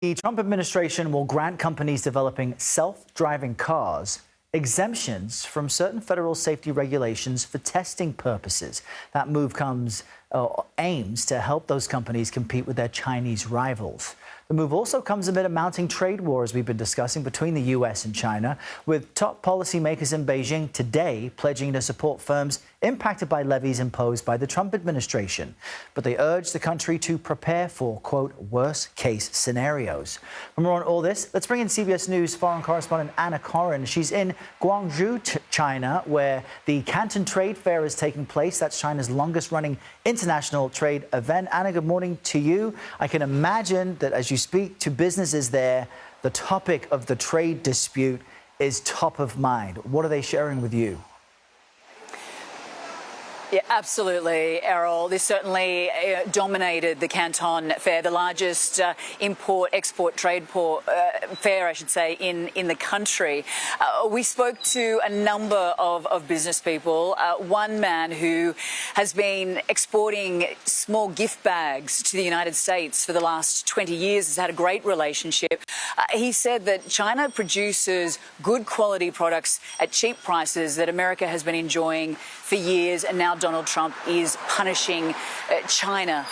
The Trump administration will grant companies developing self-driving cars exemptions from certain federal safety regulations for testing purposes. That move aims to help those companies compete with their Chinese rivals. The move also comes amid a mounting trade war, as we've been discussing, between the U.S. and China, with top policymakers in Beijing today pledging to support firms impacted by levies imposed by the Trump administration. But they urge the country to prepare for, quote, worst-case scenarios. For more on all this, let's bring in CBS News foreign correspondent Anna Coren. She's in Guangzhou, China, where the Canton Trade Fair is taking place. That's China's longest-running international trade event. Anna, good morning to you. I can imagine that as you speak to businesses there, the topic of the trade dispute is top of mind. What are they sharing with you? Yeah, absolutely, Errol. This certainly dominated the Canton Fair, the largest import-export trade fair, I should say, in the country. We spoke to a number of business people. One man who has been exporting small gift bags to the United States for the last 20 years, has had a great relationship. He said that China produces good quality products at cheap prices that America has been enjoying for years, and now Donald Trump is punishing China.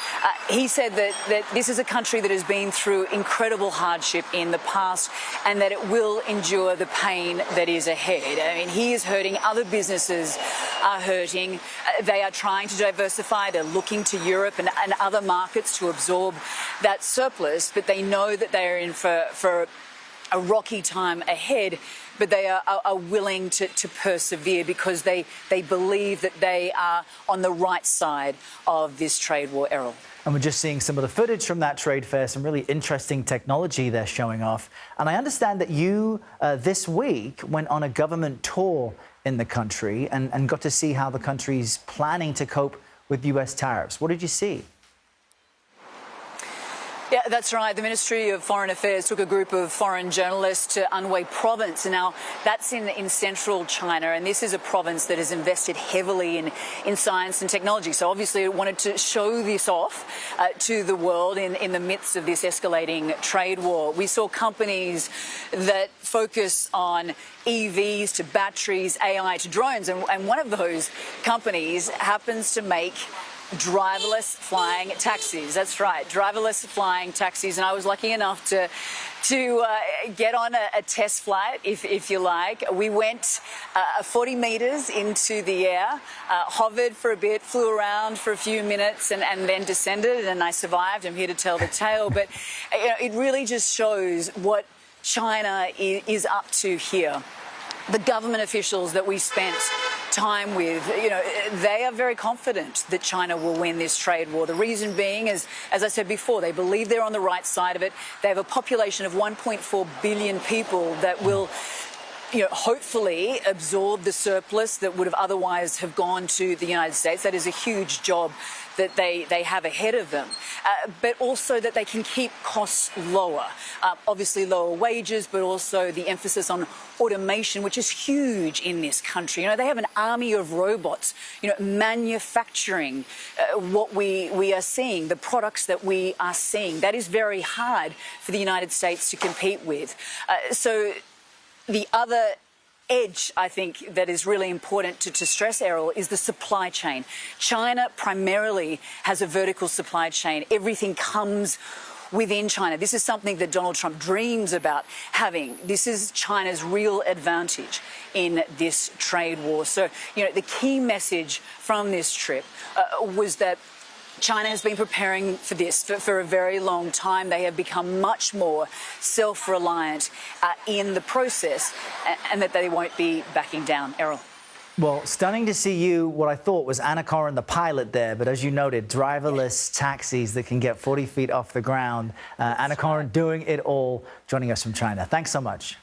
He said that this is a country that has been through incredible hardship in the past and that it will endure the pain that is ahead. I mean, he is hurting. Other businesses are hurting. They are trying to diversify. They're looking to Europe and other markets to absorb that surplus, but they know that they are in for a rocky time ahead, but they are willing to persevere because they believe that they are on the right side of this trade war, Errol. And we're just seeing some of the footage from that trade fair, some really interesting technology they're showing off. And I understand that you, this week, went on a government tour in the country and got to see how the country's planning to cope with U.S. tariffs. What did you see? Yeah, that's right. The Ministry of Foreign Affairs took a group of foreign journalists to Anhui province. And now that's in central China, and this is a province that has invested heavily in science and technology. So obviously it wanted to show this off to the world in the midst of this escalating trade war. We saw companies that focus on EVs to batteries, AI to drones, and one of those companies happens to make driverless flying taxis. That's right, driverless flying taxis. And I was lucky enough to get on a test flight, if you like. We went 40 meters into the air, hovered for a bit, flew around for a few minutes, and then descended, and I survived. I'm here to tell the tale. But it really just shows what China is up to here. The government officials that we spent time with, they are very confident that China will win this trade war. The reason being is, as I said before, they believe they're on the right side of it. They have a population of 1.4 billion people that will hopefully absorb the surplus that would have otherwise have gone to the United States. That is a huge job that they have ahead of them, but also that they can keep costs lower. Obviously lower wages, but also the emphasis on automation, which is huge in this country. They have an army of robots, manufacturing what we are seeing, the products that we are seeing. That is very hard for the United States to compete with. So the other edge, I think, that is really important to stress, Errol, is the supply chain. China primarily has a vertical supply chain. Everything comes within China. This is something that Donald Trump dreams about having. This is China's real advantage in this trade war. So, the key message from this trip was that China has been preparing for this for a very long time. They have become much more self-reliant in the process, and that they won't be backing down. Errol. Well, stunning to see you, what I thought was Anna Coren, the pilot there, but as you noted, driverless taxis that can get 40 feet off the ground. Anna Coren doing it all, joining us from China. Thanks so much.